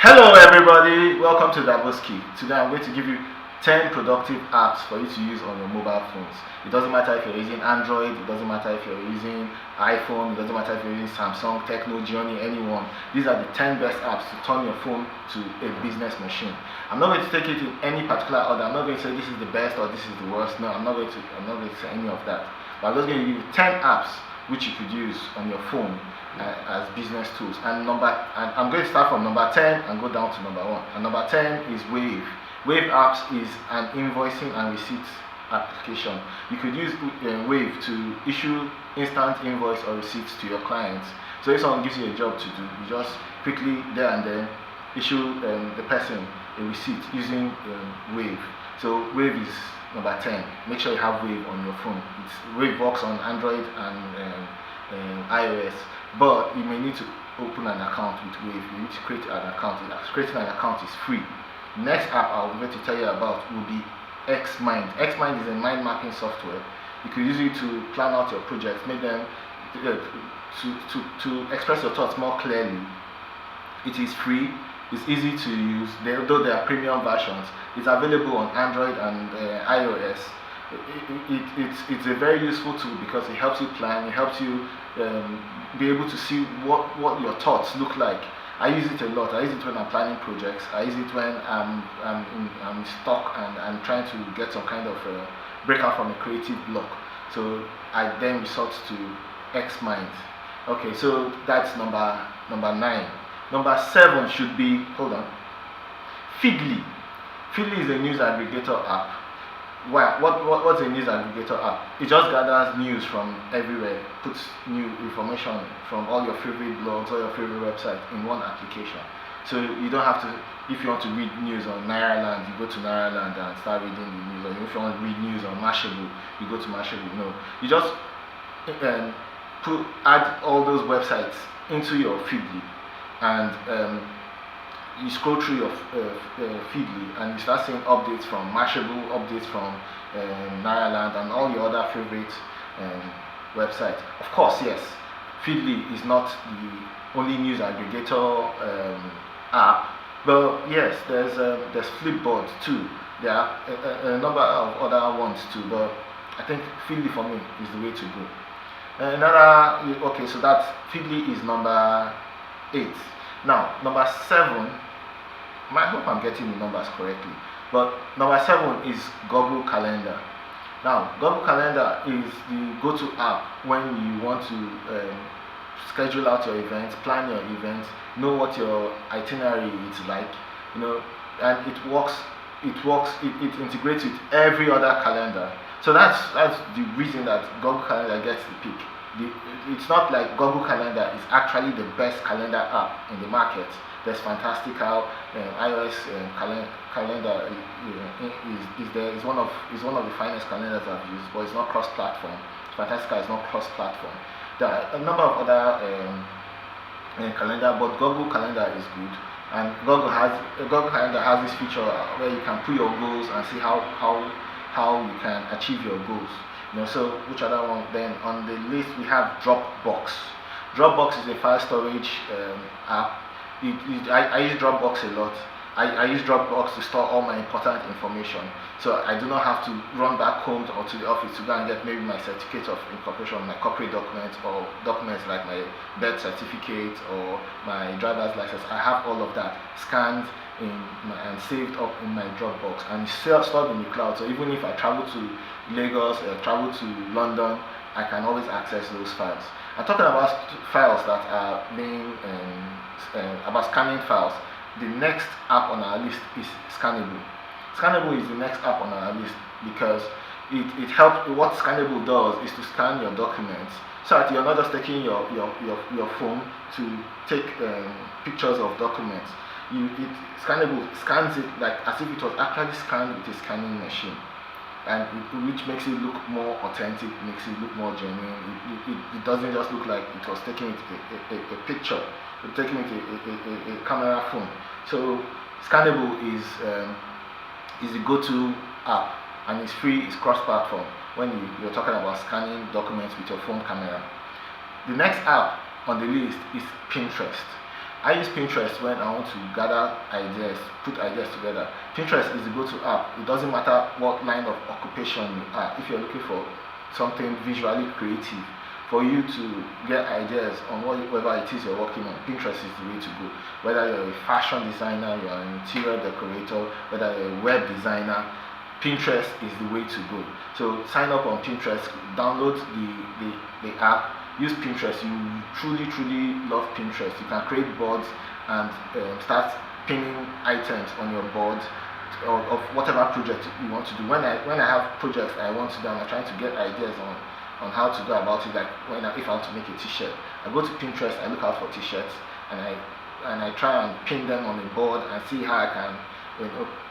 Hello everybody, welcome to Daboski. Today I'm going to give you 10 productive apps for you to use on your mobile phones. It doesn't matter if you're using Android, it doesn't matter if you're using iPhone, it doesn't matter if you're using Samsung, Techno, Johnny, anyone. These are the 10 best apps to turn your phone to a business machine. I'm not going to take it in any particular order. I'm not going to say this is the best or this is the worst. No, I'm not going to say any of that. But I'm just going to give you 10 apps which you could use on your phone as business tools. And I'm going to start from number 10 and go down to number 1. And number 10 is Wave. Wave apps is an invoicing and receipt application. You could use Wave to issue instant invoice or receipts to your clients. So if someone gives you a job to do, you just quickly there and then issue the person a receipt using Wave. So Wave is number 10. Make sure you have Wave on your phone. Wave works on Android and iOS, but you may need to open an account with Wave. You need to create an account. Creating an account is free. Next app I'm going to tell you about will be Xmind. Xmind is a mind mapping software. You could use it to plan out your projects, make them to express your thoughts more clearly. It is free. It's easy to use, though there are premium versions. It's available on Android and iOS. It's a very useful tool because it helps you plan, it helps you be able to see what your thoughts look like. I use it a lot. I use it when I'm planning projects. I use it when I'm stuck and I'm trying to get some kind of breakout from a creative block. So I then resort to Xmind. Okay, so that's number 9. Number 7 should be, Feedly. Feedly is a news aggregator app. What's a news aggregator app? It just gathers news from everywhere, puts new information from all your favorite blogs or your favorite websites in one application. So you don't have to, if you want to read news on Nairaland, you go to Nairaland and start reading the news. Or if you want to read news on Mashable, you go to Mashable. No, you just add all those websites into your Feedly, and you scroll through your Feedly and you start seeing updates from Mashable, updates from Nairaland and all your other favorite websites. Of course, yes, Feedly is not the only news aggregator app, but yes, there's Flipboard too. There are a number of other ones too, but I think Feedly for me is the way to go. Okay, so that's Feedly is number 8. Now, number 7, I hope I'm getting the numbers correctly, but number 7 is Google Calendar. Now, Google Calendar is the go-to app when you want to schedule out your events, plan your events, know what your itinerary is like, and it integrates with every other calendar. So that's the reason that Google Calendar gets the pick. It's not like Google Calendar is actually the best calendar app in the market. There's Fantastical, iOS calendar is one of the finest calendars I've used, but it's not cross-platform. Fantastical is not cross-platform. There are a number of other calendar, but Google Calendar is good. And Google Calendar has this feature where you can put your goals and see how you can achieve your goals. So which other one? Then on the list we have Dropbox. Dropbox is a file storage app. I use Dropbox a lot. I use Dropbox to store all my important information. So I do not have to run back home or to the office to go and get maybe my certificate of incorporation, my corporate documents, or documents like my birth certificate or my driver's license. I have all of that scanned and saved up in my Dropbox and stored in the cloud. So even if I travel to Lagos or travel to London, I can always access those files. I'm talking about files that are being about scanning files. The next app on our list is Scannable. Scannable is the next app on our list because it helps. What Scannable does is to scan your documents so that you're not just taking your phone to take pictures of documents. Scannable scans it like as if it was actually scanned with a scanning machine, and which makes it look more authentic, makes it look more genuine. It doesn't just look like it was taking it a picture, taking it a camera phone. So Scannable is the go-to app, and it's free. It's cross-platform when you're talking about scanning documents with your phone camera. The next app on the list is Pinterest. I use Pinterest when I want to gather ideas, put ideas together. Pinterest is the go-to app. It doesn't matter what line of occupation you are. If you're looking for something visually creative, for you to get ideas on whatever it is you're working on, Pinterest is the way to go. Whether you're a fashion designer, you're an interior decorator, whether you're a web designer, Pinterest is the way to go. So sign up on Pinterest, download the app, use Pinterest. You truly love Pinterest. You can create boards and start pinning items on your board of whatever project you want to do. When I have projects I want to do, I'm trying to get ideas on how to go about it. Like if I want to make a t-shirt, I go to Pinterest, I look out for t-shirts, and I try and pin them on a board and see how I can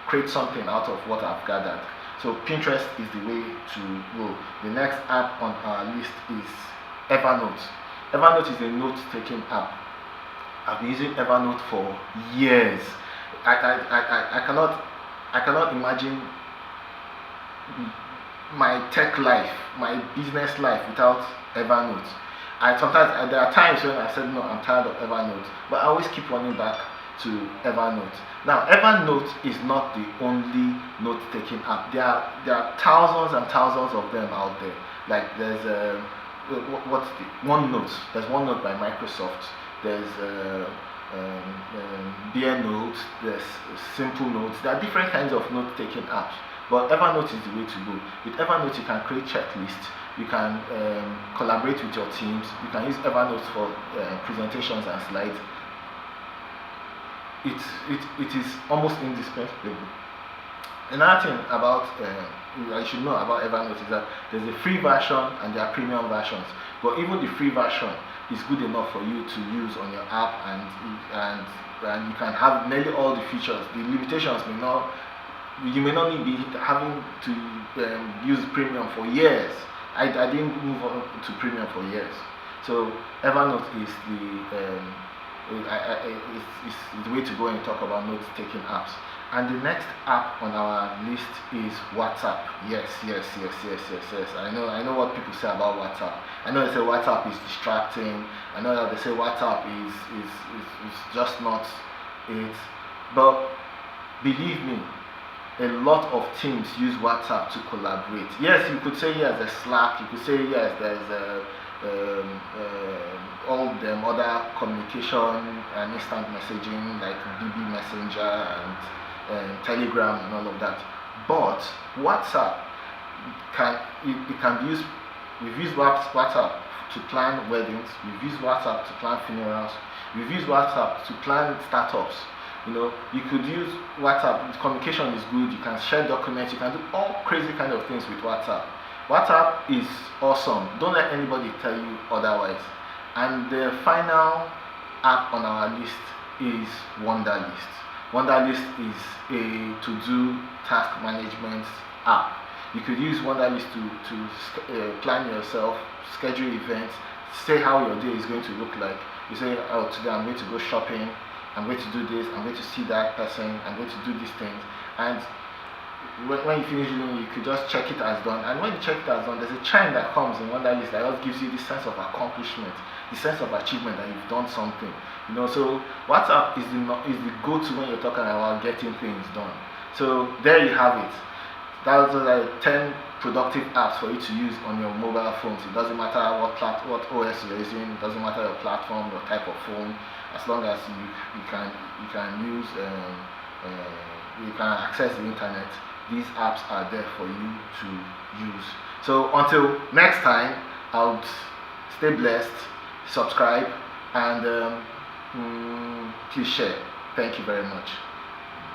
create something out of what I've gathered. So Pinterest is the way to go. The next app on our list is Evernote. Evernote is a note-taking app. I've been using Evernote for years. I cannot imagine my tech life, my business life without Evernote. Sometimes there are times when I said no, I'm tired of Evernote, but I always keep running back to Evernote. Now, Evernote is not the only note-taking app. There are thousands and thousands of them out there. Like there's OneNote. There's OneNote by Microsoft. There's Bear Note. There's Simple Notes. There are different kinds of note-taking apps. But Evernote is the way to go. With Evernote, you can create checklists. You can collaborate with your teams. You can use Evernote for presentations and slides. It is almost indispensable. Another thing about I should know about Evernote is that there's a free version and there are premium versions. But even the free version is good enough for you to use on your app, and you can have nearly all the features. The limitations you may not be having to use premium for years. I didn't move on to premium for years. So Evernote is the way to go and talk about note-taking apps. And the next app on our list is WhatsApp. Yes. I know what people say about WhatsApp. I know they say WhatsApp is distracting. I know that they say WhatsApp is just not it. But believe me, a lot of teams use WhatsApp to collaborate. Yes, you could say yes, there's Slack. You could say yes, there's all the other communication and instant messaging like BB Messenger and Telegram and all of that. But WhatsApp can be used. We've used WhatsApp to plan weddings. We've used WhatsApp to plan funerals. We've used WhatsApp to plan startups. You could use WhatsApp. Communication is good. You can share documents. You can do all crazy kind of things with WhatsApp. WhatsApp is awesome. Don't let anybody tell you otherwise. And the final app on our list is Wunderlist. Wunderlist is a to-do task management app. You could use Wunderlist to plan yourself, schedule events, say how your day is going to look like. You say, oh, today I'm going to go shopping, I'm going to do this, I'm going to see that person, I'm going to do these things. And when you finish doing it, you could just check it as done. And when you check it as done, there's a chime that comes in Wunderlist that just gives you this sense of accomplishment, the sense of achievement that you've done something. So WhatsApp is the go-to when you're talking about getting things done. So there you have it. Those are 10 productive apps for you to use on your mobile phones. It doesn't matter what OS you're using. It doesn't matter your platform, your type of phone. As long as you can use you can access the internet, these apps are there for you to use. So until next time, I'll stay blessed, subscribe, and please share. Thank you very much.